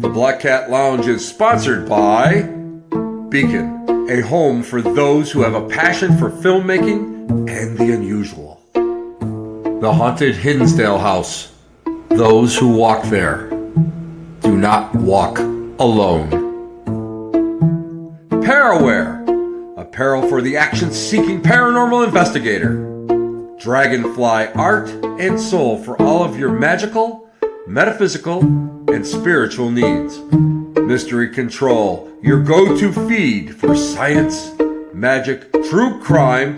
The Black Cat Lounge is sponsored by Beacon, a home for those who have a passion for filmmaking and the unusual. The Haunted Hiddensdale House. Those who walk there do not walk alone. Paraware, apparel for the action-seeking paranormal investigator. Dragonfly art and soul for all of your magical, metaphysical, and spiritual needs. Mystery Control, your go-to feed for science, magic, true crime,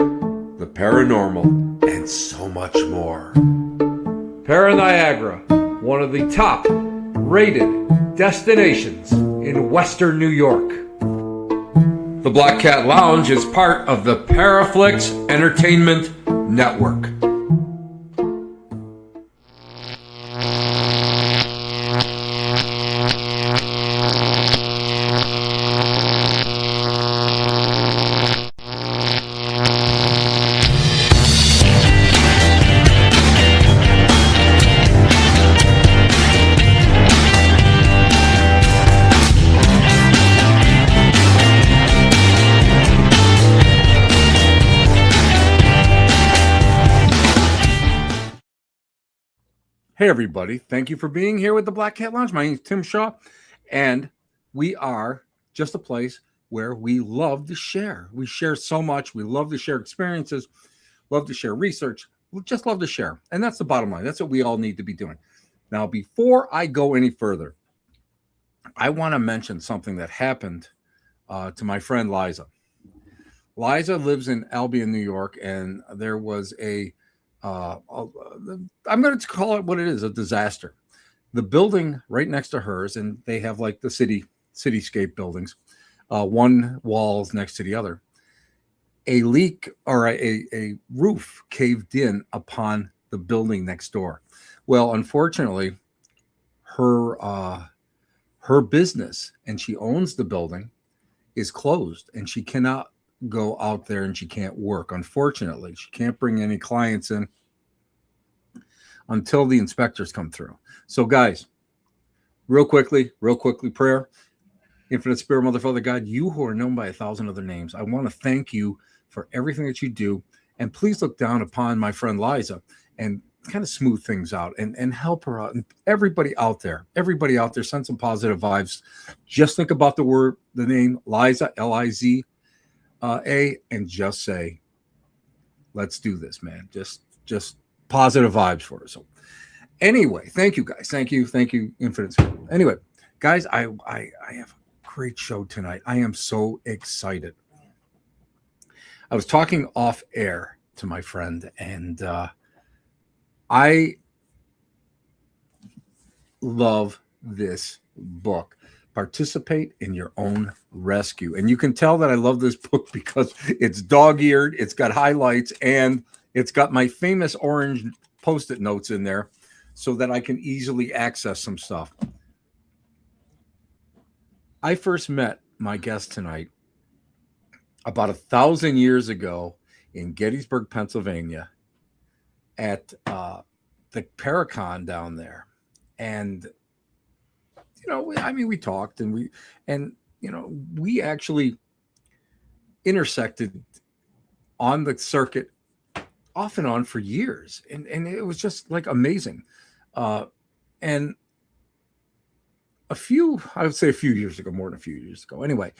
the paranormal, and so much more. Paraniagara, one of the top rated destinations in Western New York. The Black Cat Lounge is part of the Paraflix Entertainment Network. Hey everybody, thank you for being here with the Black Cat Lounge. My name is Tim Shaw, and we are just a place where we love to share. We share so much. We love to share experiences, love to share research, we just love to share. And that's the bottom line. That's what we all need to be doing. Now, before I go any further, I want to mention something that happened to my friend Liza. Liza lives in Albion, New York, and there was I'm going to call it what it is, a disaster. The building right next to hers, and they have like the cityscape buildings, one wall's next to the other. A leak or a roof caved in upon the building next door. Well, unfortunately, her business, and she owns the building, is closed, and she cannot go out there and she can't work. Unfortunately, she can't bring any clients in until the inspectors come through. So guys, real quickly, prayer. Infinite Spirit, Mother, Father, God, you who are known by 1,000 other names, I want to thank you for everything that you do. And please look down upon my friend Liza and kind of smooth things out and help her out. And everybody out there, send some positive vibes. Just think about the name Liza, Liza, and just say, let's do this, man. Just positive vibes for us. So anyway, thank you guys. Thank you, Infinite Spirit. Anyway, guys, I have a great show tonight. I am so excited. I was talking off air to my friend, and I love this book. Participate in Your Own Rescue. And you can tell that I love this book because it's dog-eared, it's got highlights, and it's got my famous orange Post-it notes in there so that I can easily access some stuff. I first met my guest tonight about 1,000 years ago in Gettysburg, Pennsylvania at the Paracon down there. And we talked and we actually intersected on the circuit off and on for years. And it was just like amazing. And I would say a few years ago, more than a few years ago. Anyway,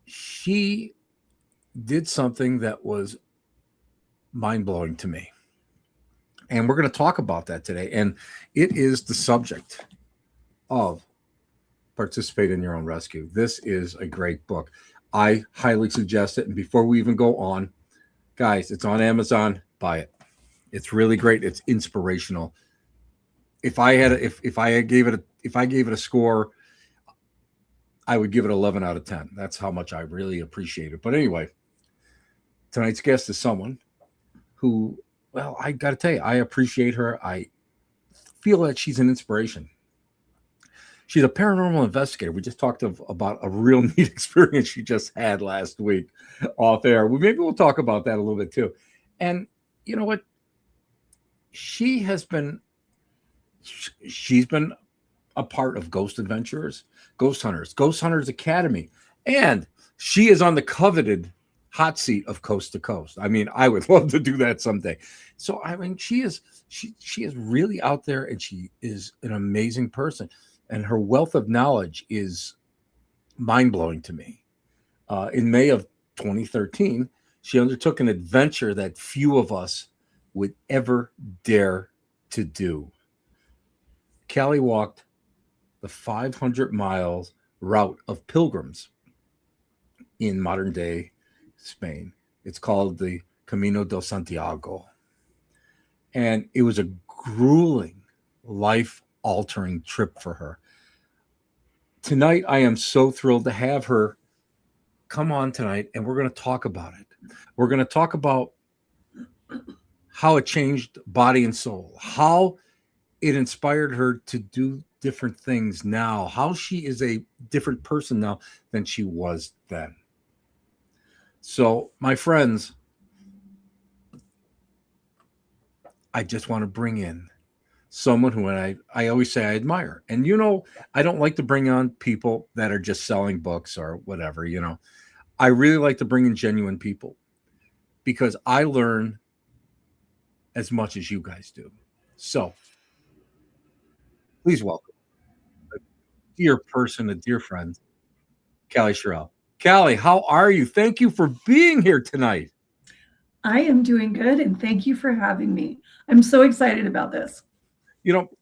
she did something that was mind-blowing to me. And we're going to talk about that today. And it is the subject of Participate in Your Own Rescue. This is a great book. I highly suggest it. And before we even go on, guys, it's on Amazon. Buy it. It's really great. It's inspirational. If I gave it a score, I would give it 11 out of 10. That's how much I really appreciate it. But anyway, tonight's guest is someone who, well, I got to tell you, I appreciate her. I feel that she's an inspiration. She's a paranormal investigator. We just talked about a real neat experience she just had last week off air. Maybe we'll talk about that a little bit too. And you know what? She's been a part of Ghost Adventurers, Ghost Hunters Academy, and she is on the coveted hot seat of Coast to Coast. I mean, I would love to do that someday. So I mean, she is really out there, and she is an amazing person, and her wealth of knowledge is mind blowing to me. In May of 2013, she undertook an adventure that few of us would ever dare to do. Callie walked the 500 miles route of pilgrims in modern day Spain. It's called the Camino de Santiago. And it was a grueling, life altering trip for her. Tonight, I am so thrilled to have her come on tonight, and we're going to talk about it. We're going to talk about how it changed body and soul, how it inspired her to do different things now, how she is a different person now than she was then. So, my friends, I just want to bring in someone who I always say I admire. And, I don't like to bring on people that are just selling books or whatever, I really like to bring in genuine people because I learn as much as you guys do. So please welcome a dear person, a dear friend, Callea Shirrell. Callie, how are you? Thank you for being here tonight. I am doing good, and thank you for having me. I'm so excited about this.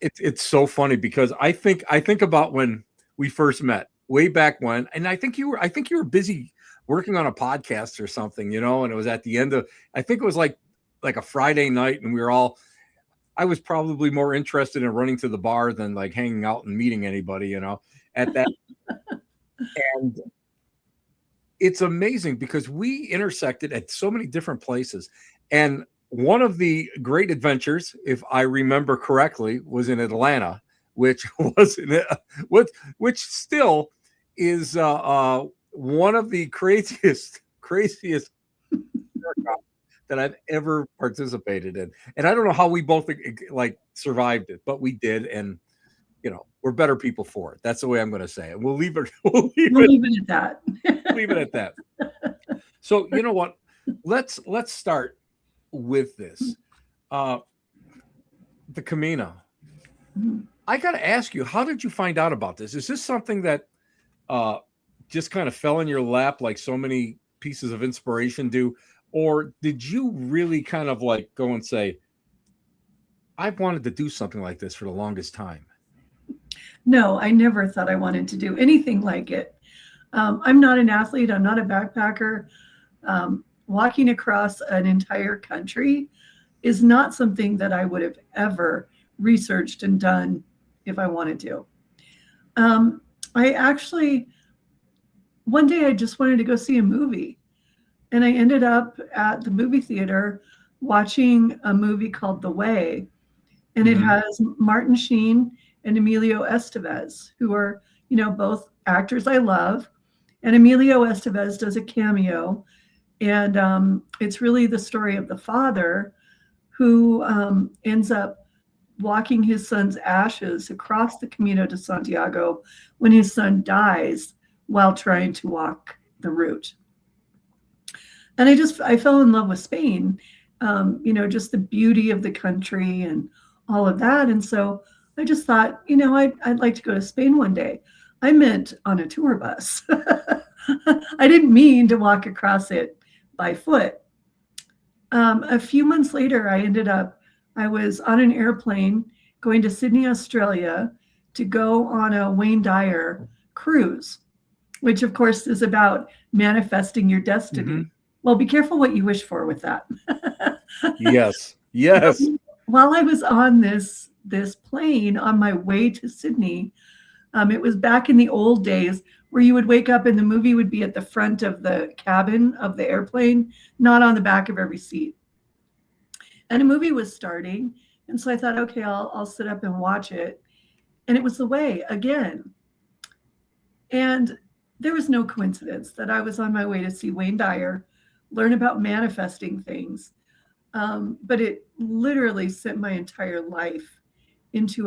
It's so funny because I think about when we first met way back when, and I think you were busy working on a podcast or something, and it was at the end of, I think it was like a Friday night, and I was probably more interested in running to the bar than like hanging out and meeting anybody, at that. And it's amazing because we intersected at so many different places. And one of the great adventures, if I remember correctly, was in Atlanta, which was which still is one of the craziest that I've ever participated in. And I don't know how we both like survived it, but we did. And we're better people for it. That's the way I'm going to say it. We'll leave it. We'll leave it at that. Leave it at that. So you know what? Let's start with this. The Camino. I got to ask you, how did you find out about this? Is this something that just kind of fell in your lap like so many pieces of inspiration do? Or did you really kind of like go and say, I've wanted to do something like this for the longest time? No, I never thought I wanted to do anything like it. I'm not an athlete. I'm not a backpacker. Walking across an entire country is not something that I would have ever researched and done if I wanted to. I actually, one day I just wanted to go see a movie. And I ended up at the movie theater watching a movie called The Way. And it has Martin Sheen and Emilio Estevez, who are, both actors I love. And Emilio Estevez does a cameo. And it's really the story of the father who ends up walking his son's ashes across the Camino de Santiago when his son dies while trying to walk the route. And I fell in love with Spain, just the beauty of the country and all of that. And so I just thought, I'd like to go to Spain one day. I meant on a tour bus. I didn't mean to walk across it by foot. A few months later, I was on an airplane going to Sydney, Australia to go on a Wayne Dyer cruise, which of course is about manifesting your destiny. Well, be careful what you wish for with that. Yes. While I was on this plane on my way to Sydney, it was back in the old days where you would wake up and the movie would be at the front of the cabin of the airplane, not on the back of every seat. And a movie was starting. And so I thought, okay, I'll sit up and watch it. And it was The Way again. And there was no coincidence that I was on my way to see Wayne Dyer, learn about manifesting things. But it literally sent my entire life into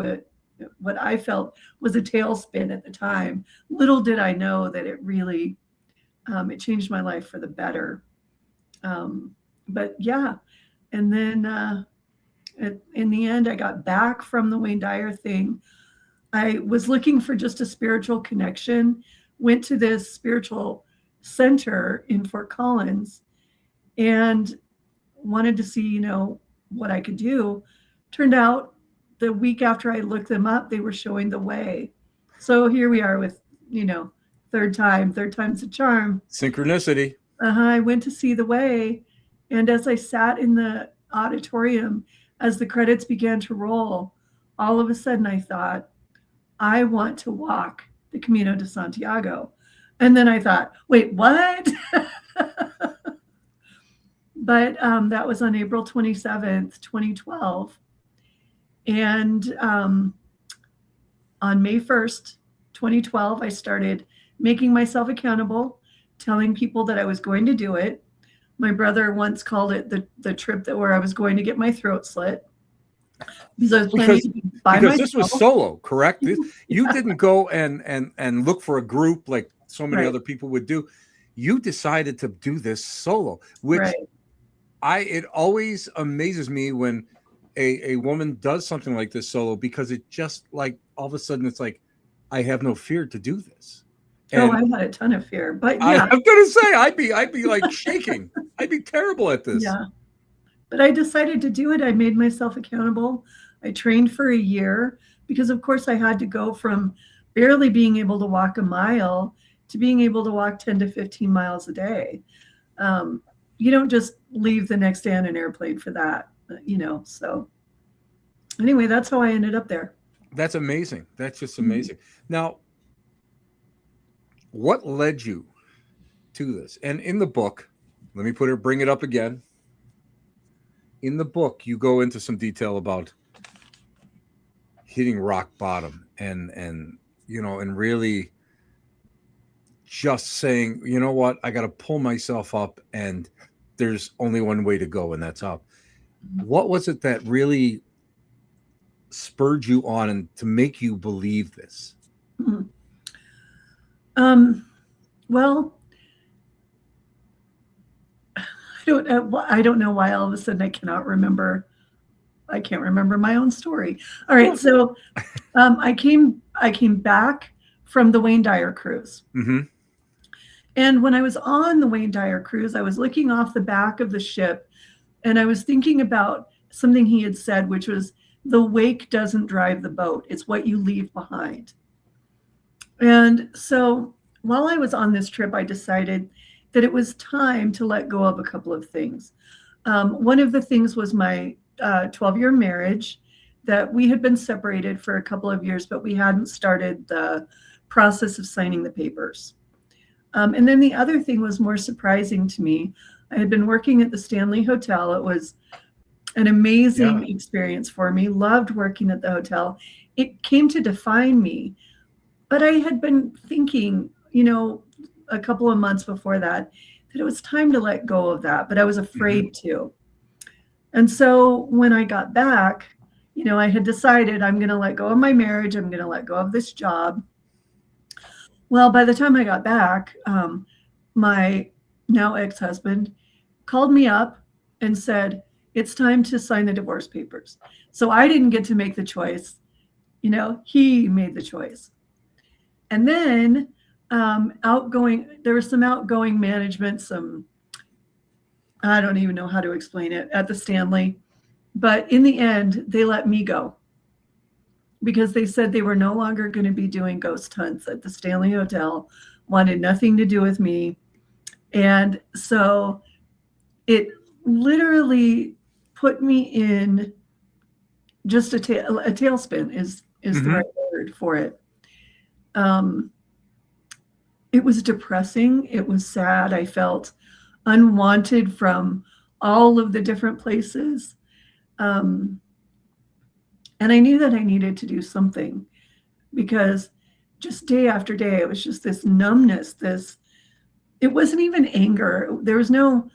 what I felt was a tailspin at the time. Little did I know that it really, it changed my life for the better. But yeah, and then in the end, I got back from the Wayne Dyer thing. I was looking for just a spiritual connection, went to this spiritual center in Fort Collins and wanted to see, what I could do. Turned out the week after I looked them up, they were showing the way. So here we are with, third time's a charm. Synchronicity. I went to see the way. And as I sat in the auditorium, as the credits began to roll, all of a sudden I thought, I want to walk the Camino de Santiago. And then I thought, wait, what? But that was on April 27th, 2012. And on May 1st, 2012, I started making myself accountable, telling people that I was going to do it. My brother once called it the trip where I was going to get my throat slit. Because I was planning to be by myself. This was solo, correct? You didn't go and look for a group like so many other people would do. You decided to do this solo, which it always amazes me when a woman does something like this solo, because it just like all of a sudden it's like, I have no fear to do this. And I had a ton of fear, but yeah. I'm gonna say I'd be like shaking. I'd be terrible at this. Yeah. But I decided to do it. I made myself accountable. I trained for a year because, of course, I had to go from barely being able to walk a mile to being able to walk 10 to 15 miles a day. You don't just leave the next day on an airplane for that, So anyway, that's how I ended up there. That's amazing. That's just amazing. Now, what led you to this? And in the book, let me bring it up again. In the book, you go into some detail about hitting rock bottom and really just saying, you know what, I got to pull myself up and there's only one way to go, and that's up. What was it that really spurred you on and to make you believe this? Well, I don't know why all of a sudden I can't remember my own story. All right. So I came back from the Wayne Dyer cruise. Mm-hmm. And when I was on the Wayne Dyer cruise, I was looking off the back of the ship and I was thinking about something he had said, which was, the wake doesn't drive the boat. It's what you leave behind. And so while I was on this trip, I decided that it was time to let go of a couple of things. One of the things was my 12-year marriage, that we had been separated for a couple of years, but we hadn't started the process of signing the papers. And then the other thing was more surprising to me. I had been working at the Stanley Hotel. It was an amazing experience for me. Loved working at the hotel. It came to define me. But I had been thinking, a couple of months before that it was time to let go of that, but I was afraid to. And so when I got back, I had decided I'm going to let go of my marriage. I'm going to let go of this job. Well, by the time I got back, my now ex-husband called me up and said, it's time to sign the divorce papers. So I didn't get to make the choice. He made the choice. And then there was some outgoing management, I don't even know how to explain it, at the Stanley. But in the end, they let me go because they said they were no longer going to be doing ghost hunts at the Stanley Hotel, wanted nothing to do with me. And so it literally put me in just a tailspin is the right word for it. It was depressing. It was sad. I felt unwanted from all of the different places. And I knew that I needed to do something because just day after day, it was just this numbness, it wasn't even anger. There's nothing,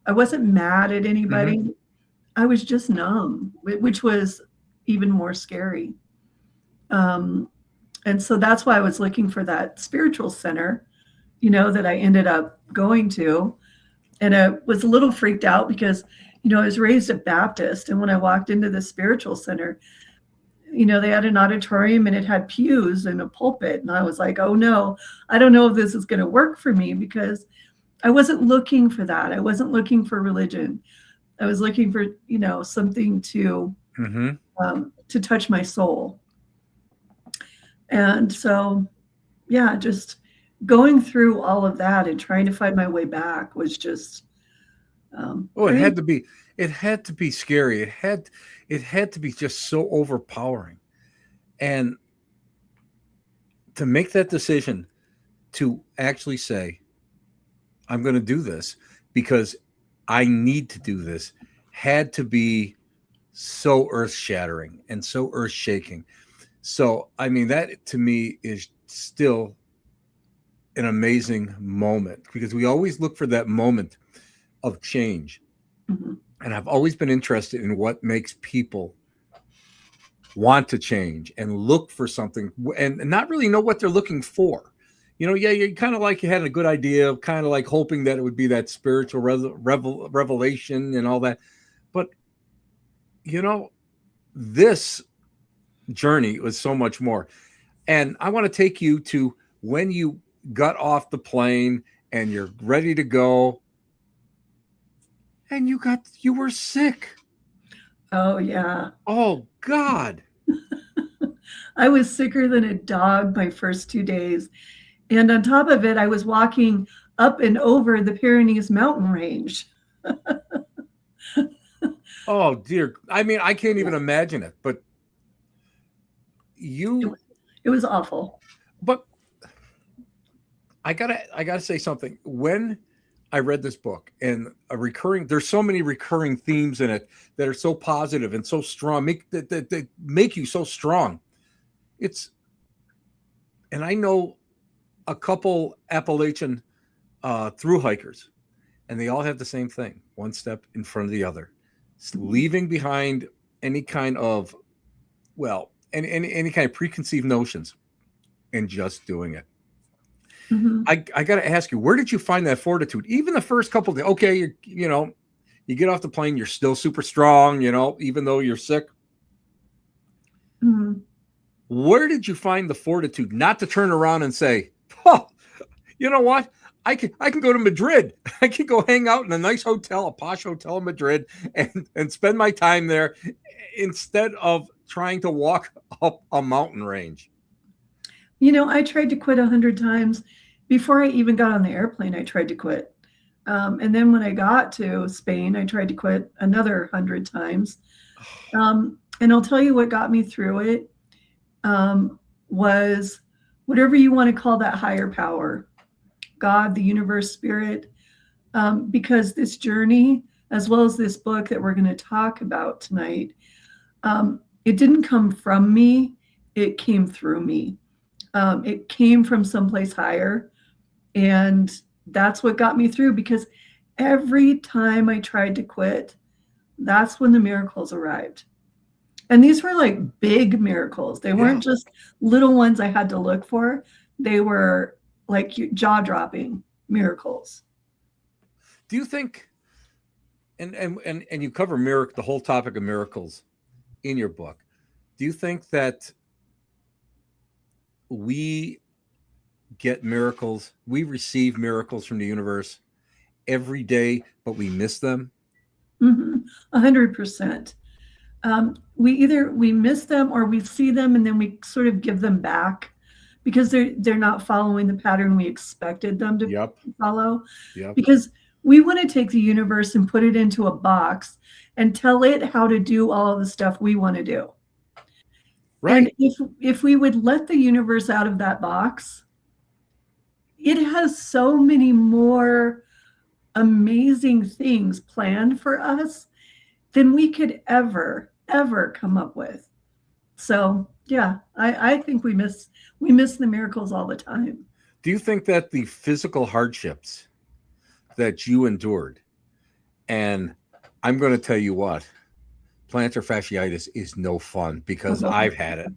I wasn't mad at anybody. I was just numb, which was even more scary. Um, and so that's why I was looking for that spiritual center, that I ended up going to. And I was a little freaked out because, I was raised a Baptist. And when I walked into the spiritual center, they had an auditorium and it had pews and a pulpit. And I was like, oh no, I don't know if this is going to work for me, because I wasn't looking for that. I wasn't looking for religion. I was looking for, something to touch my soul. And so, yeah, just going through all of that and trying to find my way back was just. It had to be. It had to be scary. It had to be just so overpowering, and to make that decision to actually say, I'm going to do this because I need to do this, had to be so earth-shattering and so earth-shaking. So, I mean, that to me is still an amazing moment, because we always look for that moment of change. Mm-hmm. And I've always been interested in what makes people want to change and look for something and not really know what they're looking for. You're kind of like you had a good idea, kind of like hoping that it would be that spiritual revelation and all that. But, this journey was so much more. And I want to take you to when you got off the plane and you're ready to go and you were sick. Oh, yeah. Oh, God. I was sicker than a dog my first 2 days. And on top of it, I was walking up and over the Pyrenees mountain range. Oh, dear. I mean, I can't even imagine it, but it was awful. But I gotta say something. When I read this book, and there's so many recurring themes in it that are so positive and so strong, that make you so strong. And I know a couple Appalachian through hikers, and they all have the same thing: one step in front of the other, leaving behind any kind of, any kind of preconceived notions, and just doing it. Mm-hmm. I got to ask you, where did you find that fortitude? Even the first couple of days, okay, you get off the plane, you're still super strong, even though you're sick. Mm-hmm. Where did you find the fortitude not to turn around and say, oh, you know what? I can go to Madrid. I can go hang out in a nice hotel, a posh hotel in Madrid, and spend my time there instead of trying to walk up a mountain range. I tried to quit 100 times. Before I even got on the airplane, I tried to quit. And then when I got to Spain, I tried to quit another 100 times. And I'll tell you what got me through it was whatever you want to call that higher power, God, the universe, spirit, because this journey, as well as this book that we're going to talk about tonight, it didn't come from me. It came through me. It came from someplace higher. And that's what got me through, because every time I tried to quit, that's when the miracles arrived. And these were like big miracles. They weren't just little ones I had to look for. They were like jaw-dropping miracles. Do you think, and you cover the whole topic of miracles in your book, do you think that we get miracles, we receive miracles from the universe every day, but we miss them? 100%. We miss them, or we see them and then we sort of give them back because they're not following the pattern we expected them to follow. Because we want to take the universe and put it into a box and tell it how to do all of the stuff we want to do. Right. And if we would let the universe out of that box, it has so many more amazing things planned for us than we could ever come up with. So yeah, I think we miss the miracles all the time. Do you think that the physical hardships that you endured, and I'm going to tell you what, plantar fasciitis is no fun because I've had it.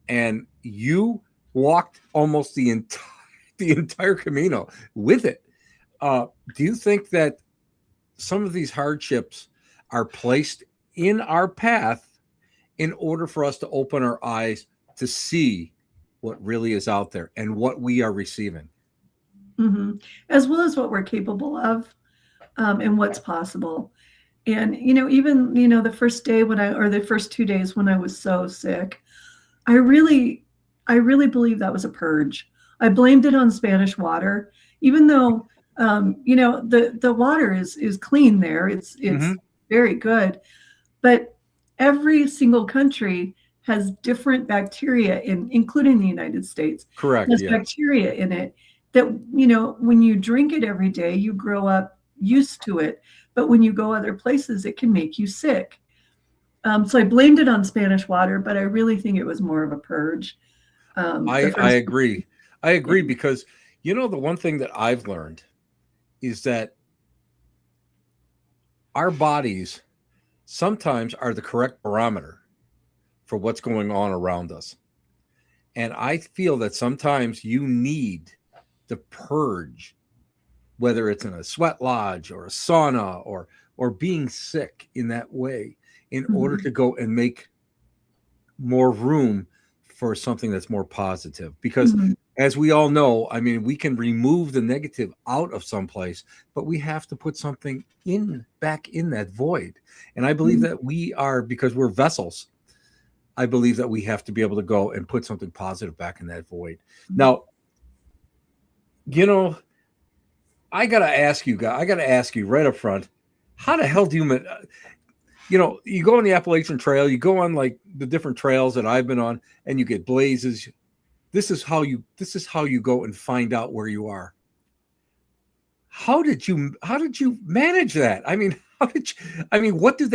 And you walked almost the entire Camino with it. Do you think that some of these hardships are placed in our path in order for us to open our eyes to see what really is out there and what we are receiving? Mm-hmm. As well as what we're capable of, and what's possible. And, even, the first day or the first 2 days when I was so sick, I really, I really believe that was a purge. I blamed it on Spanish water, even though, the water is clean there. It's very good, but every single country has different bacteria including the United States. Correct. Has Yeah. bacteria in it that, when you drink it every day, you grow up used to it. But when you go other places, it can make you sick. So I blamed it on Spanish water, but I really think it was more of a purge. I agree. I agree because, the one thing that I've learned is that our bodies sometimes are the correct barometer for what's going on around us. And I feel that sometimes you need to purge, whether it's in a sweat lodge or a sauna or being sick in that way, in order to go and make more room for something that's more positive. Because as we all know, I mean, we can remove the negative out of someplace, but we have to put something back in that void. And I believe that we are, because we're vessels, I believe that we have to be able to go and put something positive back in that void. Now, I got to ask you right up front, how the hell do you go on the Appalachian Trail, you go on like the different trails that I've been on, and you get blazes. This is how you go and find out where you are. How did you manage that? I mean, what do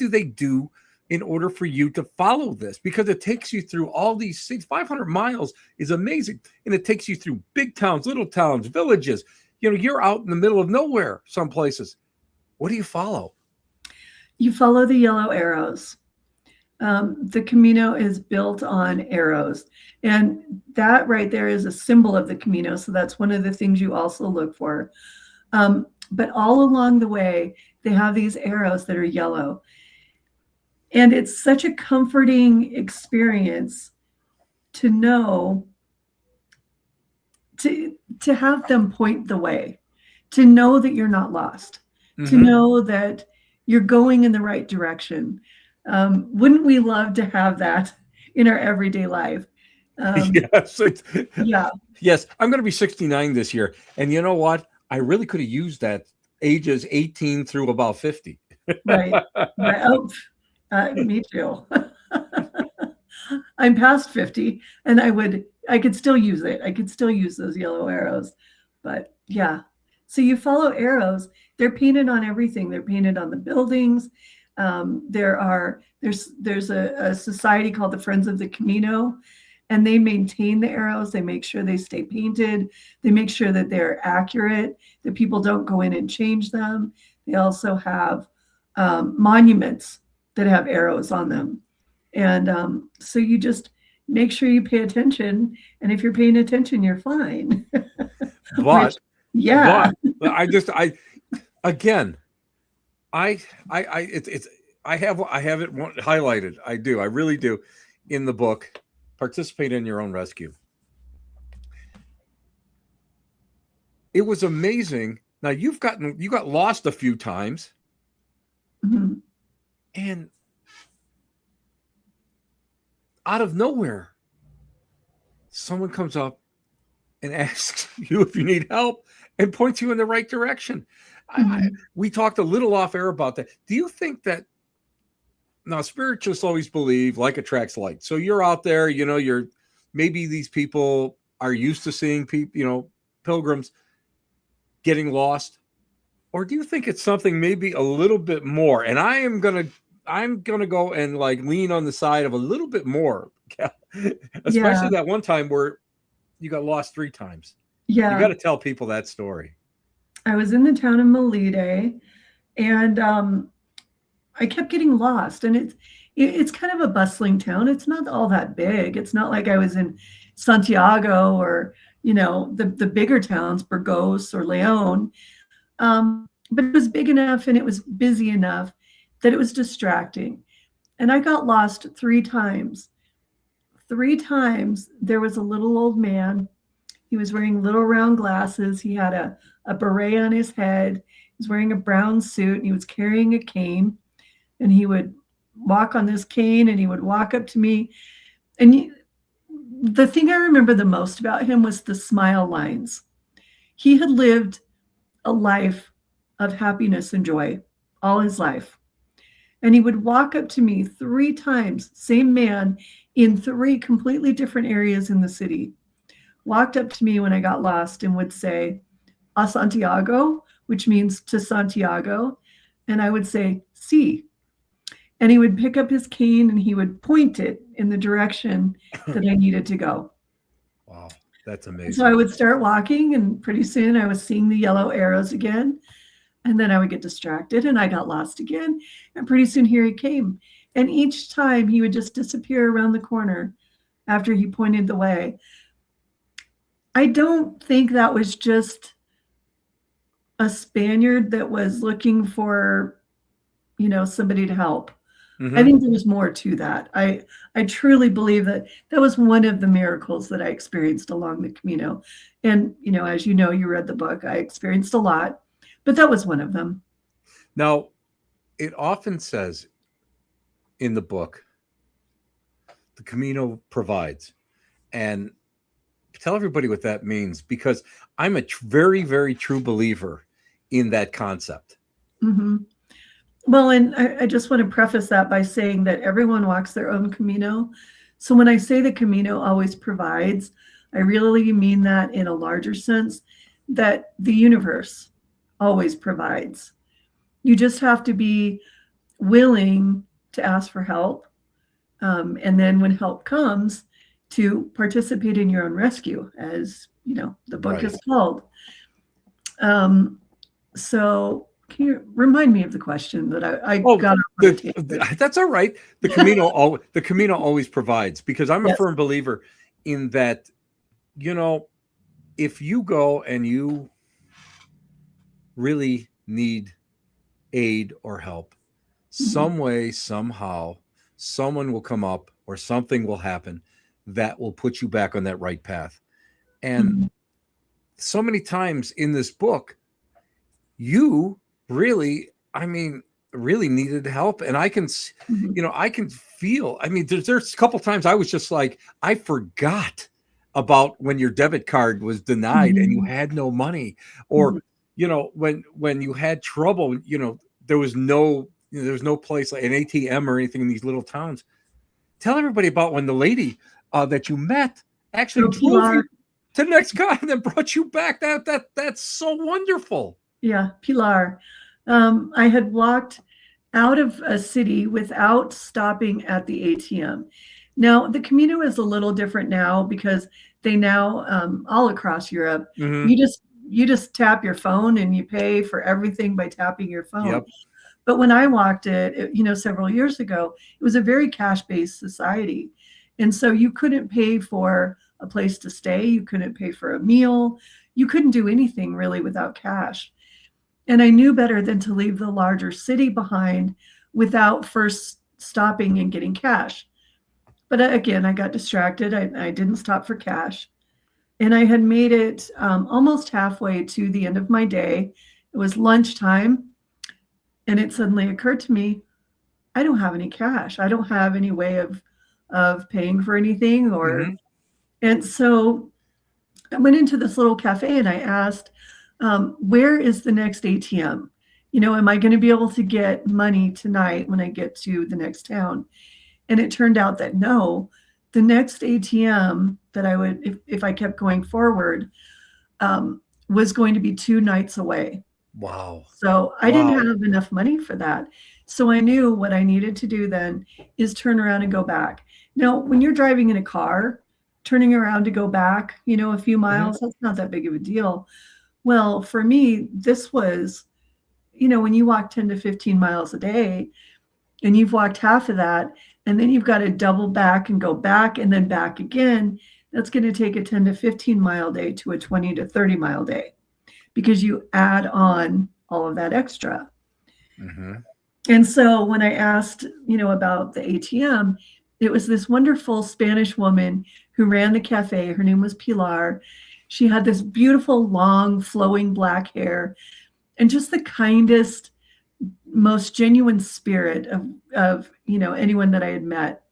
they do in order for you to follow this? Because it takes you through all these 500 miles is amazing. And it takes you through big towns, little towns, villages. You're out in the middle of nowhere, some places. What do you follow? You follow the yellow arrows. The Camino is built on arrows. And that right there is a symbol of the Camino. So that's one of the things you also look for. But all along the way, they have these arrows that are yellow. And it's such a comforting experience to know, to have them point the way, to know that you're not lost, to know that you're going in the right direction. Wouldn't we love to have that in our everyday life? Yes. Yeah. Yes. I'm going to be 69 this year. And you know what? I really could have used that ages 18 through about 50. Right. Oh, me too. I'm past 50 and I could still use it. I could still use those yellow arrows. But yeah. So you follow arrows. They're painted on everything. They're painted on the buildings. There's a society called the Friends of the Camino, and they maintain the arrows. They make sure they stay painted. They make sure that they're accurate, that people don't go in and change them. They also have monuments that have arrows on them. And so you just make sure you pay attention. And if you're paying attention, you're fine. But yeah. But I have it highlighted. I do. I really do. In the book, Participate in Your Own Rescue. It was amazing. Now you got lost a few times, and out of nowhere, someone comes up and asks you if you need help and points you in the right direction. We talked a little off air about that. Do you think that now spiritualists always believe like attracts like? So you're out there, maybe these people are used to seeing people, pilgrims getting lost, or do you think it's something maybe a little bit more? And I'm gonna go and like lean on the side of a little bit more, especially that one time where you got lost 3 times. Yeah. You got to tell people that story. I was in the town of Melide, and I kept getting lost, and it's kind of a bustling town. It's not all that big. It's not like I was in Santiago or the bigger towns, Burgos or Leon. But it was big enough and it was busy enough that it was distracting. And I got lost 3 times. 3 times there was a little old man. He was wearing little round glasses. He had a beret on his head. He was wearing a brown suit and he was carrying a cane. And he would walk on this cane and he would walk up to me. And the thing I remember the most about him was the smile lines. He had lived a life of happiness and joy all his life. And he would walk up to me 3 times, same man, in 3 completely different areas in the city. Walked up to me when I got lost and would say, "A Santiago," which means to Santiago. And I would say, "Sí." And he would pick up his cane and he would point it in the direction that I needed to go. Wow, that's amazing. So I would start walking, and pretty soon I was seeing the yellow arrows again. And then I would get distracted and I got lost again. And pretty soon here he came. And each time he would just disappear around the corner after he pointed the way. I don't think that was just a Spaniard that was looking for, somebody to help. I think there was more to that. I truly believe that was one of the miracles that I experienced along the Camino. And, as you know, you read the book, I experienced a lot, but that was one of them. Now, it often says in the book, the Camino provides. And tell everybody what that means, because I'm a very, very true believer in that concept. Mm-hmm. Well, and I just want to preface that by saying that everyone walks their own Camino. So when I say the Camino always provides, I really mean that in a larger sense, that the universe always provides. You just have to be willing to ask for help. And then when help comes, to participate in your own rescue, as the book is called. So can you remind me of the question that I got? That's all right. The Camino always provides, because I'm a firm believer in that. If you go and you really need aid or help, some way, somehow, someone will come up or something will happen that will put you back on that right path. And so many times in this book, you really needed help. And I can, I can feel, there's a couple times I was just like, I forgot about when your debit card was denied and you had no money, or, when you had trouble, there was no place like an ATM or anything in these little towns. Tell everybody about when the lady that you met actually drove you to the next guy and then brought you back. That's so wonderful. Yeah, Pilar. I had walked out of a city without stopping at the ATM. Now, the Camino is a little different now because they now, all across Europe, you just tap your phone and you pay for everything by tapping your phone. Yep. But when I walked it, several years ago, it was a very cash-based society. And so you couldn't pay for a place to stay. You couldn't pay for a meal. You couldn't do anything really without cash. And I knew better than to leave the larger city behind without first stopping and getting cash. But again, I got distracted. I didn't stop for cash. And I had made it almost halfway to the end of my day. It was lunchtime. And it suddenly occurred to me, I don't have any cash. I don't have any way of paying for anything. And so I went into this little cafe and I asked, where is the next ATM? Am I going to be able to get money tonight when I get to the next town? And it turned out that no, the next ATM that I would, if I kept going forward, was going to be 2 nights away. Wow. So I didn't have enough money for that. So I knew what I needed to do then is turn around and go back. Now, when you're driving in a car, turning around to go back, a few miles, that's not that big of a deal. Well, for me, this was, when you walk 10 to 15 miles a day, and you've walked half of that, and then you've got to double back and go back and then back again, that's going to take a 10 to 15 mile day to a 20 to 30 mile day because you add on all of that extra. Mm-hmm. And so when I asked, about the ATM, it was this wonderful Spanish woman who ran the cafe. Her name was Pilar. She had this beautiful, long, flowing black hair and just the kindest, most genuine spirit of anyone that I had met.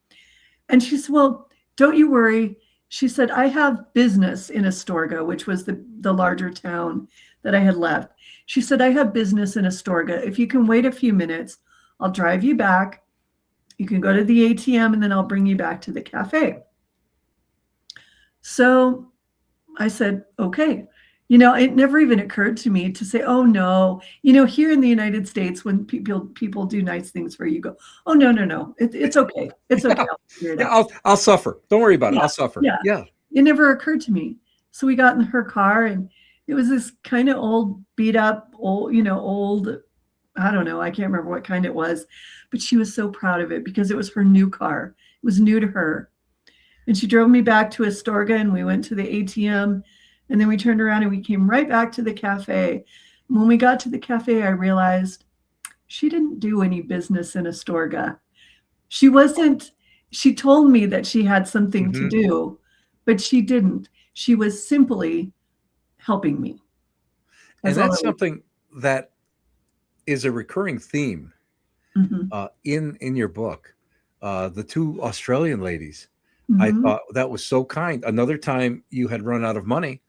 And she said, well, don't you worry. She said, I have business in Astorga, which was the larger town that I had left. She said, I have business in Astorga. If you can wait a few minutes, I'll drive you back. You can go to the ATM and then I'll bring you back to the cafe. So I said, okay. It never even occurred to me to say, oh no, here in the United States, when people do nice things for you, you go, oh no, it's okay. It's okay. I'll suffer. Don't worry about it. I'll suffer. Yeah. It never occurred to me. So we got in her car and it was this kind of old, beat up, old, I don't know. I can't remember what kind it was, but she was so proud of it because it was her new car. It was new to her. And she drove me back to Astorga and we went to the ATM and then we turned around and we came right back to the cafe. And when we got to the cafe, I realized she didn't do any business in Astorga. She told me that she had something to do, but she didn't. She was simply helping me. And that's something that is a recurring theme in your book. The two Australian ladies, I thought that was so kind. Another time you had run out of money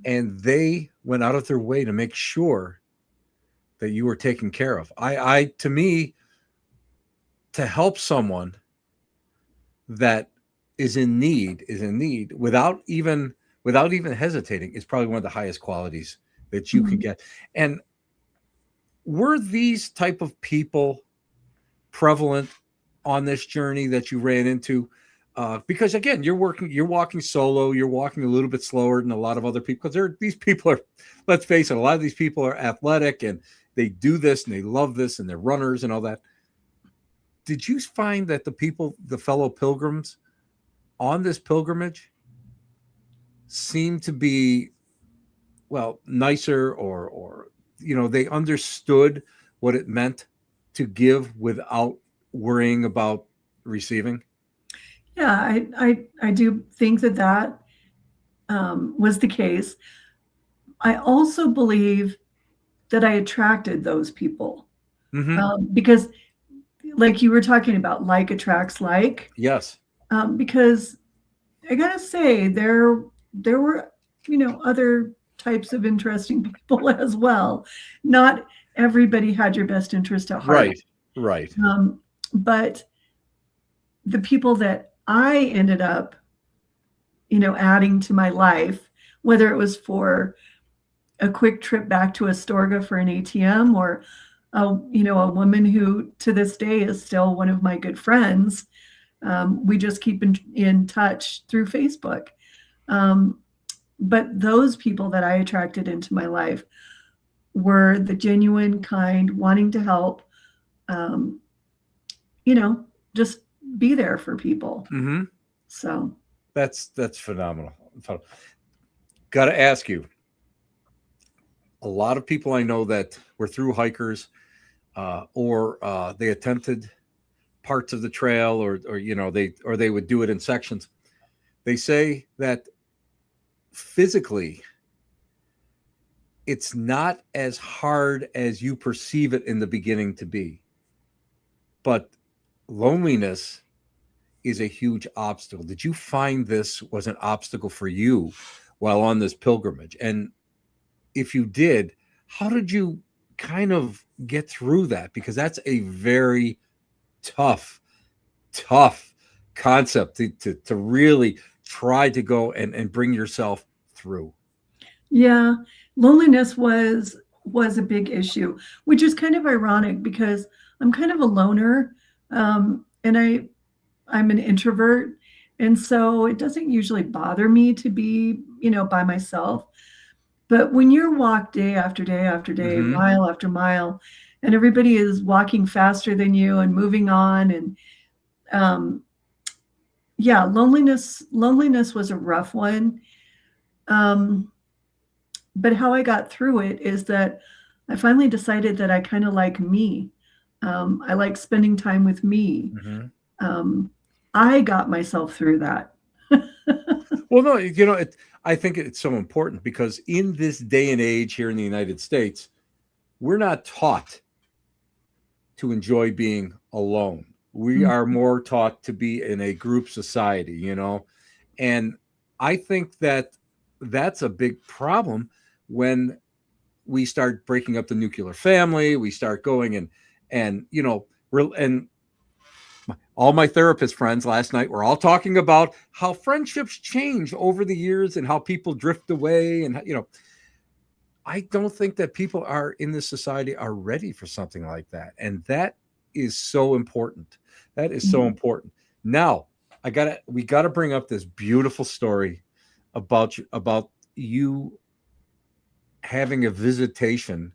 and they went out of their way to make sure that you were taken care of. To me, to help someone that is in need without even hesitating is probably one of the highest qualities that you can get. And were these type of people prevalent on this journey that you ran into? Because again, you're walking solo, you're walking a little bit slower than a lot of other people because these people are, let's face it, a lot of these people are athletic and they do this and they love this and they're runners and all that. Did you find that the fellow pilgrims on this pilgrimage seem to be, nicer or they understood what it meant to give without worrying about receiving? Yeah, I do think that was the case. I also believe that I attracted those people because, like you were talking about, like attracts like. Yes. Because I gotta say there were other types of interesting people as well. Not everybody had your best interest at heart. Right. But the people that I ended up, adding to my life, whether it was for a quick trip back to Astorga for an ATM or, a woman who to this day is still one of my good friends. We just keep in touch through Facebook. But those people that I attracted into my life were the genuine, kind, wanting to help, just be there for people. So that's phenomenal. Got to ask you, a lot of people I know that were through hikers or they attempted parts of the trail or they would do it in sections. They say that physically it's not as hard as you perceive it in the beginning to be, but loneliness is a huge obstacle. Did you find this was an obstacle for you while on this pilgrimage? And if you did, how did you kind of get through that? Because that's a very tough concept to really try to go and bring yourself through. Yeah, loneliness was a big issue, which is kind of ironic because I'm kind of a loner, and I'm an introvert, and so it doesn't usually bother me to be, by myself. But when you're walk day after day after day, mile after mile, and everybody is walking faster than you and moving on. And yeah, loneliness was a rough one. But how I got through it is that I finally decided that I kind of like me. I like spending time with me. I got myself through that. Well, no, you know, I think it's so important because in this day and age here in the United States, we're not taught to enjoy being alone. We are more taught to be in a group society, you know, and I think that that's a big problem when we start breaking up the nuclear family. We start going and you know, and all my therapist friends last night were all talking about how friendships change over the years and how people drift away. And, you know, I don't think that people are in this society are ready for something like that. And that is so important. That is so important. Now, we gotta bring up this beautiful story about you having a visitation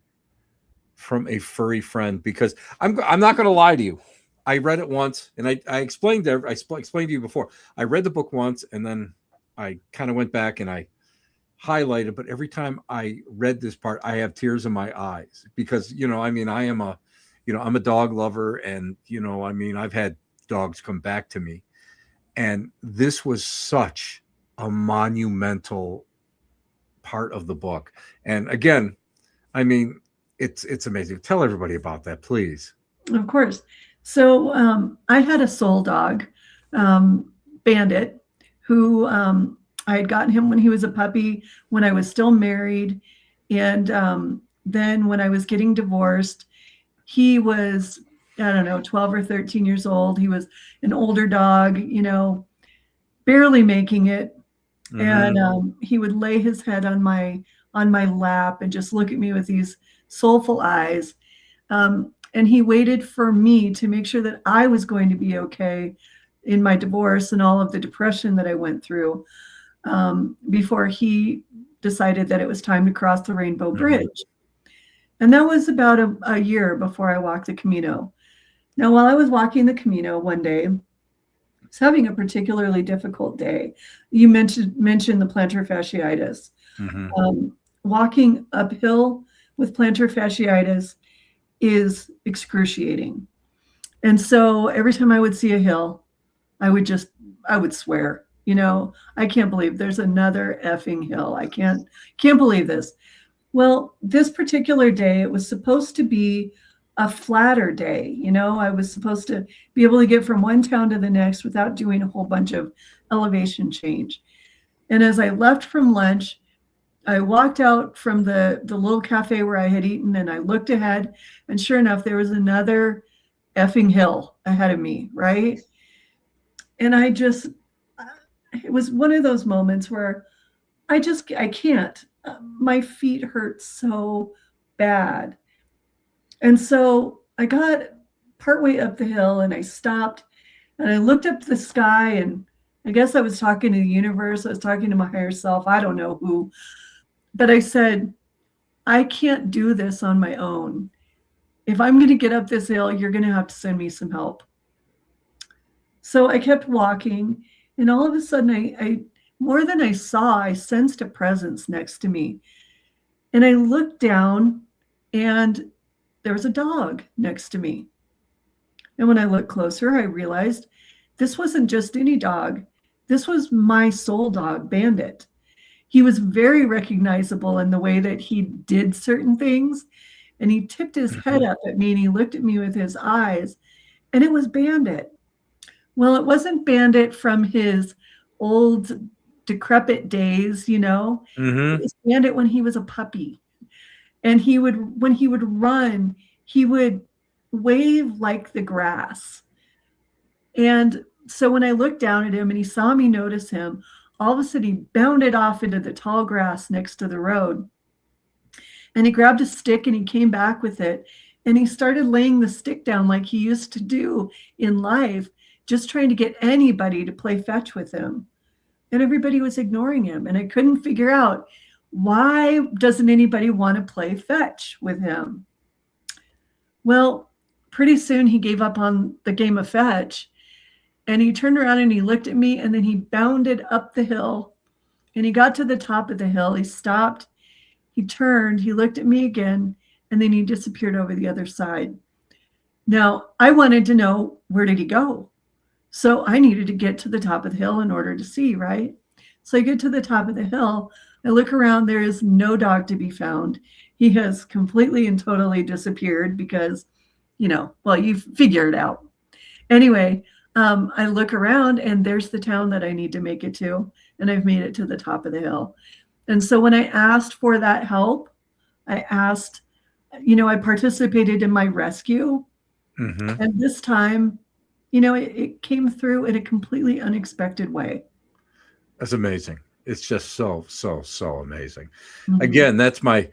from a furry friend, because I'm not going to lie to you. I read it once, and I explained to you before. I read the book once, and then I kind of went back and I highlighted. But every time I read this part, I have tears in my eyes because, you know, I mean, I'm a dog lover, and, you know, I mean, I've had dogs come back to me, and this was such a monumental part of the book. And again, I mean, it's amazing. Tell everybody about that, please. Of course. So I had a soul dog, Bandit, who I had gotten him when he was a puppy, when I was still married. And then when I was getting divorced, he was, I don't know, 12 or 13 years old. He was an older dog, you know, barely making it. And he would lay his head on my lap and just look at me with these soulful eyes. And he waited for me to make sure that I was going to be okay in my divorce and all of the depression that I went through, before he decided that it was time to cross the Rainbow Bridge. And that was about a year before I walked the Camino. Now, while I was walking the Camino one day, I was having a particularly difficult day. You mentioned the plantar fasciitis. Walking uphill with plantar fasciitis is excruciating. And so every time I would see a hill, I would swear, you know, I can't believe there's another effing hill. I can't believe this. Well, this particular day, it was supposed to be a flatter day. You know, I was supposed to be able to get from one town to the next without doing a whole bunch of elevation change. And as I left from lunch, I walked out from the little cafe where I had eaten, and I looked ahead, and sure enough, there was another effing hill ahead of me, right? And it was one of those moments where I can't. My feet hurt so bad. And so I got partway up the hill and I stopped and I looked up to the sky, and I guess I was talking to the universe. I was talking to my higher self. I don't know who. But I said, I can't do this on my own. If I'm going to get up this hill, you're going to have to send me some help. So I kept walking, and all of a sudden, I more than I saw, I sensed a presence next to me. And I looked down, and there was a dog next to me. And when I looked closer, I realized this wasn't just any dog. This was my soul dog, Bandit. He was very recognizable in the way that he did certain things. And he tipped his head up at me and he looked at me with his eyes. And it was Bandit. Well, it wasn't Bandit from his old decrepit days, you know. It was Bandit when he was a puppy. And when he would run, he would wave like the grass. And so when I looked down at him and he saw me notice him, all of a sudden he bounded off into the tall grass next to the road. And he grabbed a stick and he came back with it. And he started laying the stick down like he used to do in life, just trying to get anybody to play fetch with him. And everybody was ignoring him. And I couldn't figure out, why doesn't anybody want to play fetch with him? Well, pretty soon he gave up on the game of fetch, and he turned around and he looked at me, and then he bounded up the hill, and he got to the top of the hill. He stopped, he turned, he looked at me again, and then he disappeared over the other side. Now, I wanted to know, where did he go? So I needed to get to the top of the hill in order to see, right? So I get to the top of the hill. I look around. There is no dog to be found. He has completely and totally disappeared because, well, you figure it out. Anyway, I look around and there's the town that I need to make it to. And I've made it to the top of the hill. And so when I asked for that help, I asked, I participated in my rescue. Mm-hmm. And this time, it came through in a completely unexpected way. That's amazing. It's just so amazing. Mm-hmm. Again, that's my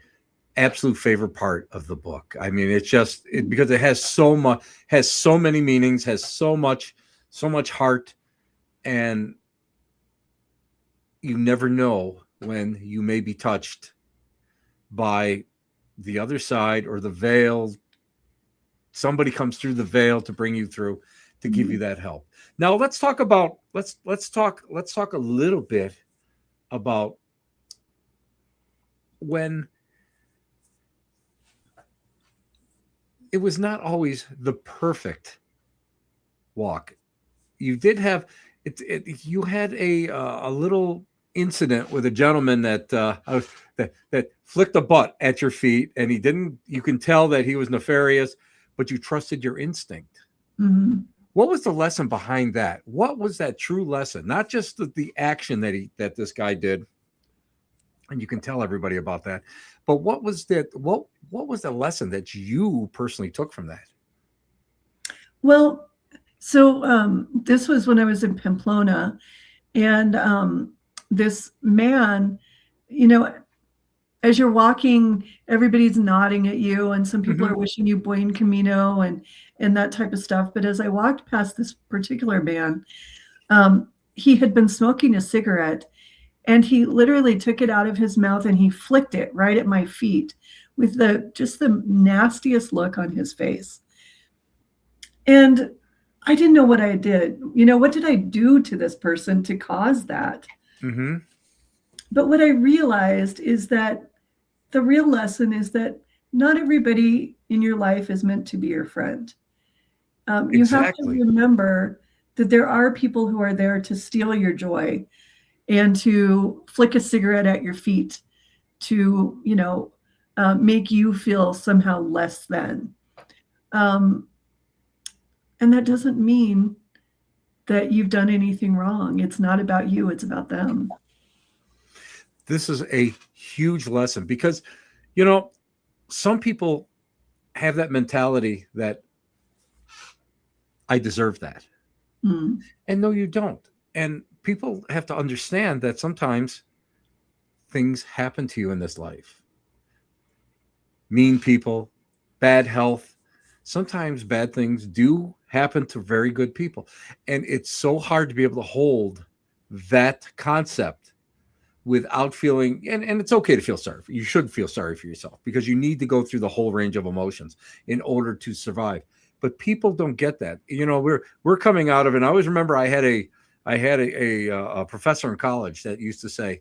absolute favorite part of the book. I mean, it's just because it has so many meanings, has so much heart, and you never know when you may be touched by the other side or the veil. Somebody comes through the veil to bring you through, to give you that help. Now let's talk a little bit about when it was not always the perfect walk. You did have you had a little incident with a gentleman that that flicked a butt at your feet, and he didn't. You can tell that he was nefarious, but you trusted your instinct. Mm-hmm. What was the lesson behind that? What was that true lesson? Not just the action that this guy did, and you can tell everybody about that, but what was that? What was the lesson that you personally took from that? Well, so this was when I was in Pamplona, and this man, as you're walking, everybody's nodding at you, and some people are wishing you buen camino and that type of stuff. But as I walked past this particular man, he had been smoking a cigarette, and he literally took it out of his mouth and he flicked it right at my feet with just the nastiest look on his face. And I didn't know what I did. What did I do to this person to cause that? Mm-hmm. But what I realized is that the real lesson is that not everybody in your life is meant to be your friend. You have to remember that there are people who are there to steal your joy and to flick a cigarette at your feet to, make you feel somehow less than. And that doesn't mean that you've done anything wrong. It's not about you. It's about them. This is a huge lesson because, some people have that mentality that I deserve that. Mm. And no, you don't. And people have to understand that sometimes things happen to you in this life. Mean people, bad health. Sometimes bad things do happen to very good people. And it's so hard to be able to hold that concept without feeling, and it's okay to feel sorry. You should feel sorry for yourself because you need to go through the whole range of emotions in order to survive. But people don't get that. We're coming out of it. And I always remember I had a professor in college that used to say,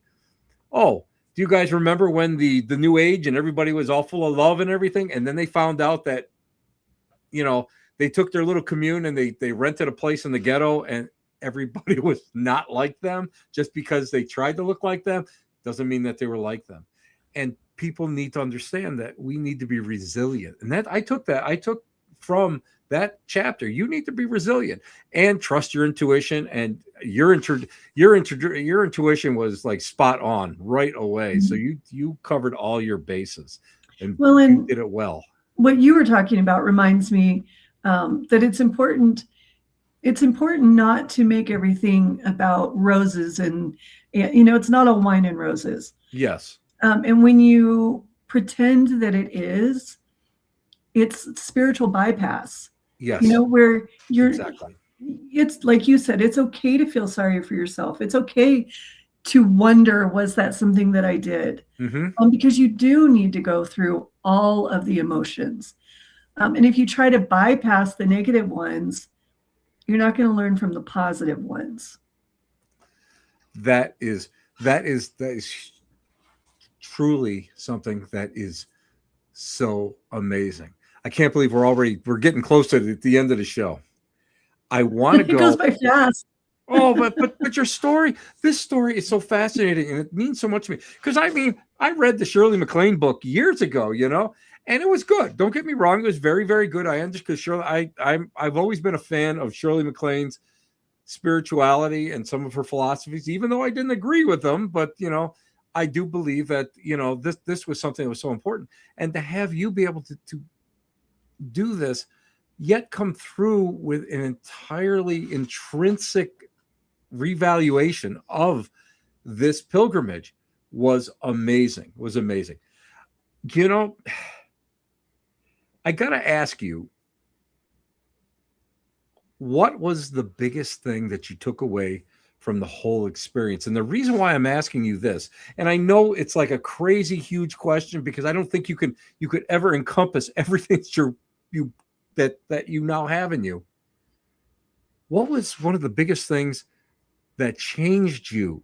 "Oh, do you guys remember when the new age and everybody was all full of love and everything?" And then they found out that, they took their little commune and they rented a place in the ghetto, and everybody was not like them. Just because they tried to look like them doesn't mean that they were like them. And people need to understand that we need to be resilient. And that I took from that chapter. You need to be resilient and trust your intuition. And your intuition was like spot on right away. So you covered all your bases, and you did it well. What you were talking about reminds me that it's important. It's important not to make everything about roses, and it's not all wine and roses. Yes. And when you pretend that it is, it's spiritual bypass. Yes. Where you're exactly. It's like you said, it's okay to feel sorry for yourself. It's okay to wonder, was that something that I did? Mm-hmm. Because you do need to go through all of the emotions. And if you try to bypass the negative ones, you're not going to learn from the positive ones. That is truly something that is so amazing. I can't believe we're getting close to the end of the show. I want to go. It goes by fast. Oh, but this story is so fascinating, and it means so much to me. Because I mean, I read the Shirley MacLaine book years ago, and it was good. Don't get me wrong; it was very, very good. I understand because Shirley, I've always been a fan of Shirley MacLaine's spirituality and some of her philosophies, even though I didn't agree with them. But I do believe that this was something that was so important, and to have you be able to do this, yet come through with an entirely intrinsic revaluation of this pilgrimage was amazing. I gotta ask you, what was the biggest thing that you took away from the whole experience? And the reason why I'm asking you this, and I know it's like a crazy huge question, because I don't think you could ever encompass everything that you now have in you. What was one of the biggest things that changed you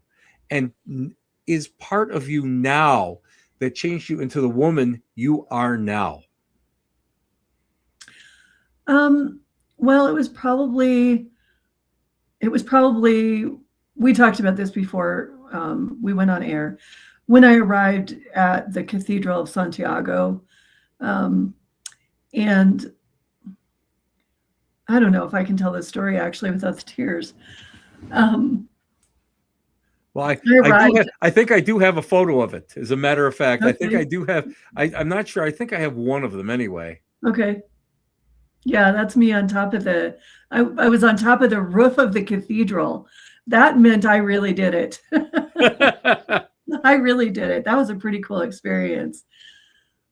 and is part of you now that changed you into the woman you are now? Well, it was probably, we talked about this before we went on air. When I arrived at the Cathedral of Santiago, and I don't know if I can tell this story actually without the tears. Well, I think I do have a photo of it. As a matter of fact, okay. I think I do have. I'm not sure. I think I have one of them anyway. Okay. Yeah, that's me on top of I was on top of the roof of the cathedral. That meant I really did it. I really did it. That was a pretty cool experience.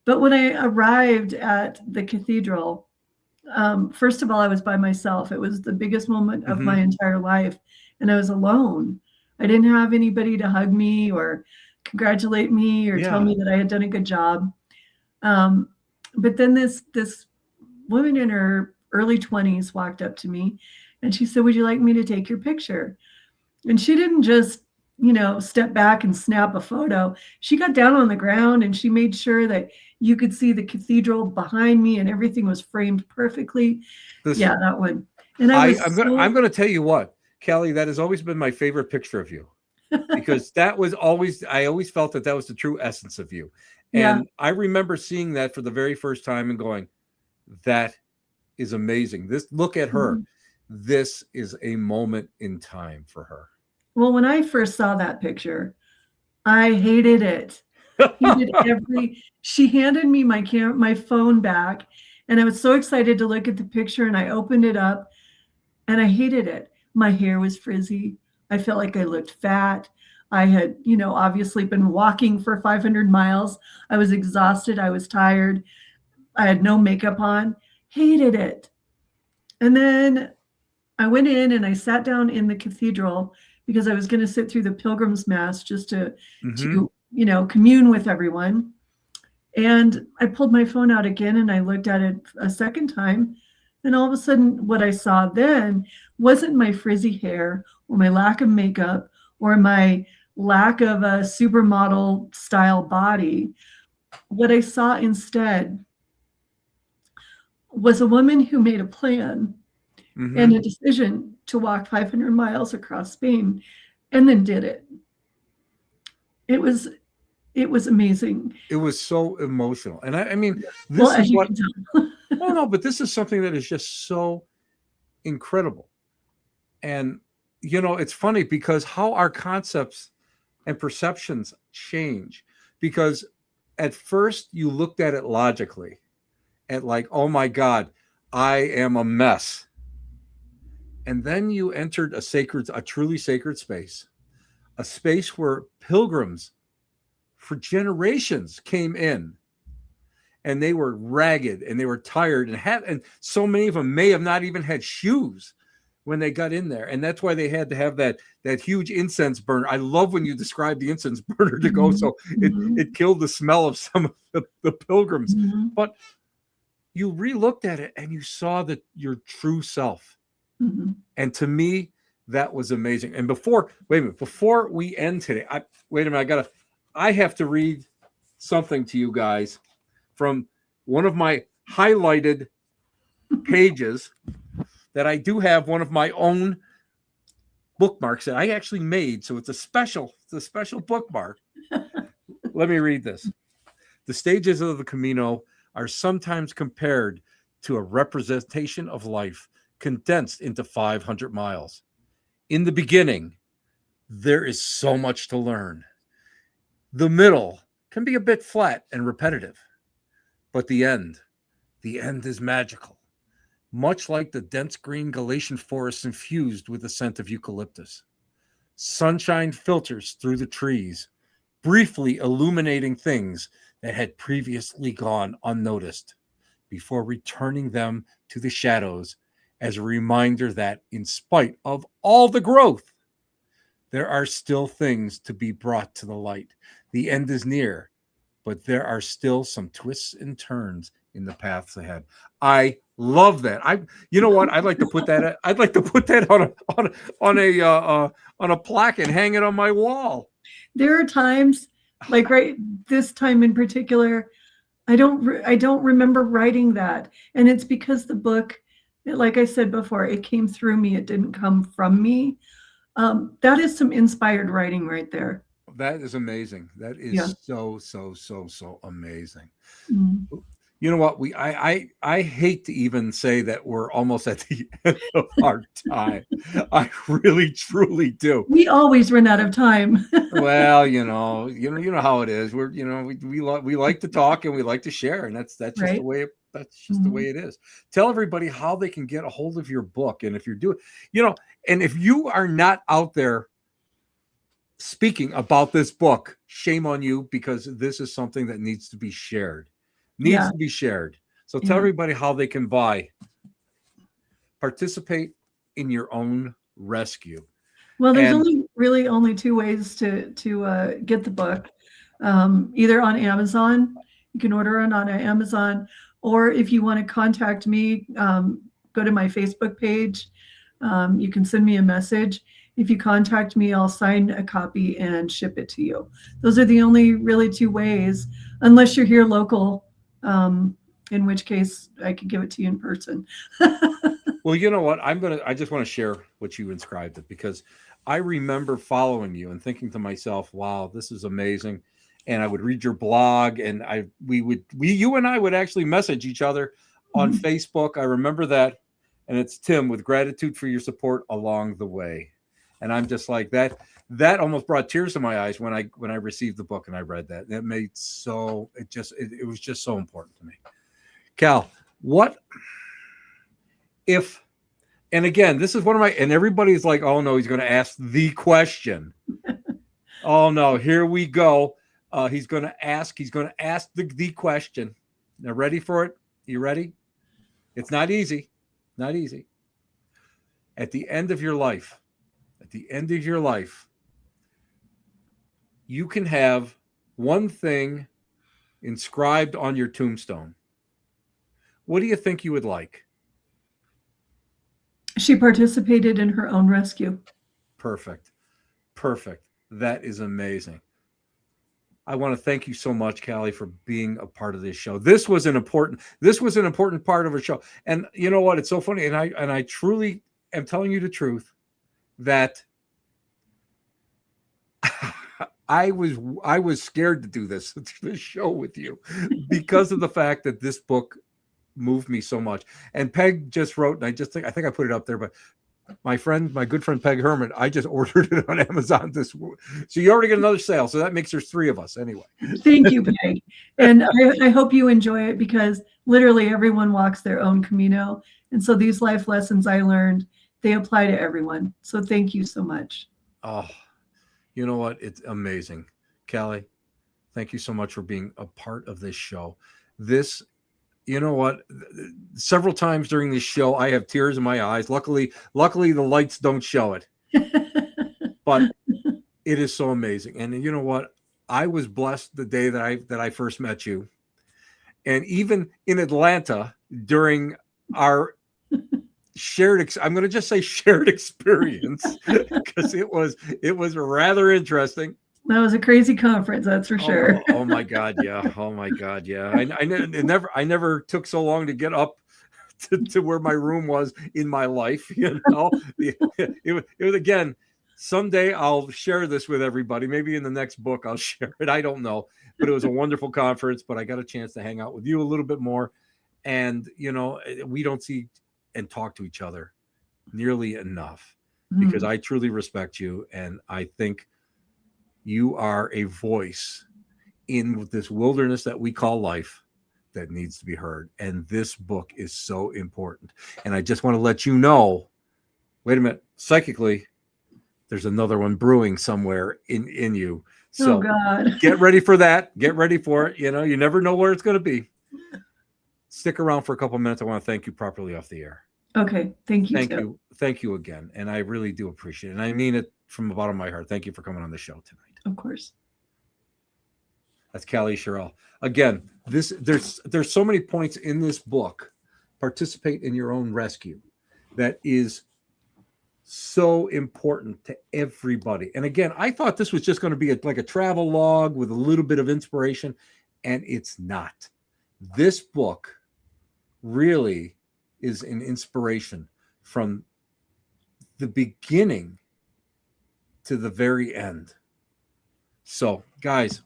But when I arrived at the cathedral, first of all, I was by myself. It was the biggest moment of my entire life, and I was alone. I didn't have anybody to hug me or congratulate me or tell me that I had done a good job. But then this woman in her early 20s walked up to me, and she said, "Would you like me to take your picture?" And she didn't just, step back and snap a photo. She got down on the ground and she made sure that you could see the cathedral behind me and everything was framed perfectly. That one. And I'm going to tell you what, Callie, that has always been my favorite picture of you, because I always felt that was the true essence of you. And I remember seeing that for the very first time and going, that is amazing. Look at her. Mm-hmm. This is a moment in time for her. Well, when I first saw that picture, I hated it. She handed me my phone back, and I was so excited to look at the picture, and I opened it up and I hated it. My hair was frizzy. I felt like I looked fat. I had, obviously been walking for 500 miles. I was exhausted. I was tired. I had no makeup on. Hated it. And then I went in and I sat down in the cathedral because I was going to sit through the Pilgrim's Mass just to commune with everyone. And I pulled my phone out again and I looked at it a second time. And all of a sudden, what I saw then wasn't my frizzy hair or my lack of makeup or my lack of a supermodel style body. What I saw instead was a woman who made a plan and a decision to walk 500 miles across Spain and then did it. It was amazing. It was so emotional. And I mean, this is what, no, but this is something that is just so incredible. And, it's funny because how our concepts and perceptions change, because at first you looked at it logically at like, oh my God, I am a mess. And then you entered a truly sacred space, a space where pilgrims for generations came in, and they were ragged and they were tired and so many of them may have not even had shoes when they got in there. And that's why they had to have that huge incense burner. I love when you describe the incense burner to go. So it killed the smell of some of the pilgrims. But you re-looked at it and you saw that your true self. Mhm. And to me, that was amazing. And before we end today, I have to read something to you guys from one of my highlighted pages that I do have one of my own bookmarks that I actually made. So it's a special bookmark. Let me read this. The stages of the Camino are sometimes compared to a representation of life condensed into 500 miles. In the beginning, there is so much to learn. The middle can be a bit flat and repetitive, but the end is magical, much like the dense green Galatian forests infused with the scent of eucalyptus. Sunshine filters through the trees, briefly illuminating things that had previously gone unnoticed, before returning them to the shadows as a reminder that, in spite of all the growth, there are still things to be brought to the light. The end is near, but there are still some twists and turns in the paths ahead. I love that. You know what? I'd like to put that. I'd like to put that on a plaque and hang it on my wall. There are times, like right this time in particular, I don't remember writing that, and it's because the book, like I said before, it came through me. It didn't come from me. That is some inspired writing right there. That is amazing. That is so amazing. Mm. You know what? I hate to even say that we're almost at the end of our time. I really truly do. We always run out of time. Well, you know how it is. We're we like to talk and we like to share, and that's just Right. the way the way it is. Tell everybody how they can get a hold of your book, and if you're doing, and if you are not out there speaking about this book, shame on you, because this is something that needs to be shared. To be shared. So tell everybody how they can participate in your own rescue. Well, there's only two ways to get the book. Either on Amazon, you can order it on Amazon, or if you want to contact me, go to my Facebook page. You can send me a message. If you contact me, I'll sign a copy and ship it to you. Those are the only really two ways, unless you're here local, in which case I could give it to you in person. Well, you know what? I just want to share what you inscribed it, because I remember following you and thinking to myself, wow, this is amazing. And I would read your blog, and you and I would actually message each other on Facebook. I remember that. And it's Tim, with gratitude for your support along the way. And I'm just like that. That almost brought tears to my eyes when I received the book and I read that. It was just so important to me. Cal, what if, and again, this is one of my, and everybody's like, oh no, he's going to ask the question. Oh no, here we go. He's going to ask the question. Now, ready for it? You ready? It's not easy. Not easy. At the end of your life, you can have one thing inscribed on your tombstone. What do you think you would like? She participated in her own rescue. Perfect. That is amazing. I want to thank you so much, Callie, for being a part of this show. This was an important part of our show. And you know what? It's so funny. And I truly am telling you the truth that I was scared to do this show with you because of the fact that this book moved me so much. And Peg just wrote, and I think I put it up there, but my good friend Peg Herman, I just ordered it on Amazon so you already get another sale. So that makes there's 3 of us anyway. Thank you, Peg. And I hope you enjoy it, because literally everyone walks their own Camino. And so these life lessons I learned, they apply to everyone. So thank you so much. Oh, you know what? It's amazing. Callie, thank you so much for being a part of this show. You know what? Several times during this show, I have tears in my eyes. Luckily, the lights don't show it. But it is so amazing. And you know what? I was blessed the day that I first met you. And even in Atlanta during our I'm going to just say shared experience because it was rather interesting. That was a crazy conference, that's for sure. Oh my God, yeah. Oh my God, yeah. I never took so long to get up to where my room was in my life. You know, it was again. Someday I'll share this with everybody. Maybe in the next book I'll share it. I don't know, but it was a wonderful conference. But I got a chance to hang out with you a little bit more, and you know, we don't see and talk to each other nearly enough because I truly respect you, and I think you are a voice in this wilderness that we call life that needs to be heard. And this book is so important. And I just want to let you know, wait a minute, psychically, there's another one brewing somewhere in you. So oh God. Get ready for that. Get ready for it. You know, you never know where it's going to be. Stick around for a couple minutes. I want to thank you properly off the air. Okay. Thank you. Thank you again. And I really do appreciate it. And I mean it from the bottom of my heart. Thank you for coming on the show tonight. Of course. That's Callea Shirrell. Again, there's so many points in this book. Participate in your own rescue. That is so important to everybody. And again, I thought this was just going to be like a travel log with a little bit of inspiration, and it's not. This book really is an inspiration from the beginning to the very end. So, guys,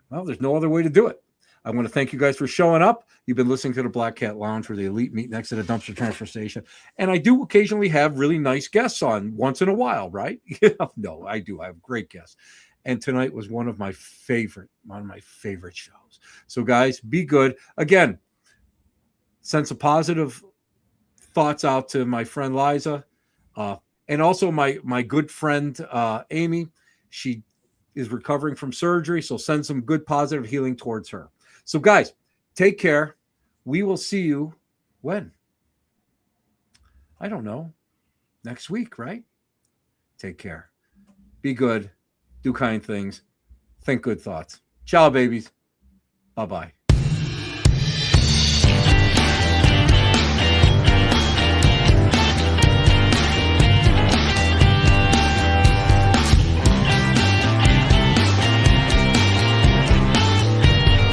well, there's no other way to do it. I want to thank you guys for showing up. You've been listening to the Black Cat Lounge, where the elite meet next to the dumpster transfer station. And I do occasionally have really nice guests on once in a while, right? No, I do. I have great guests. And tonight was one of my favorite shows. So, guys, be good. Again, send some positive thoughts out to my friend Liza, and also my good friend Amy. She is recovering from surgery, so send some good positive healing towards her. So, guys, take care. We will see you when? I don't know. Next week, right? Take care. Be good. Do kind things. Think good thoughts. Ciao, babies. Bye-bye.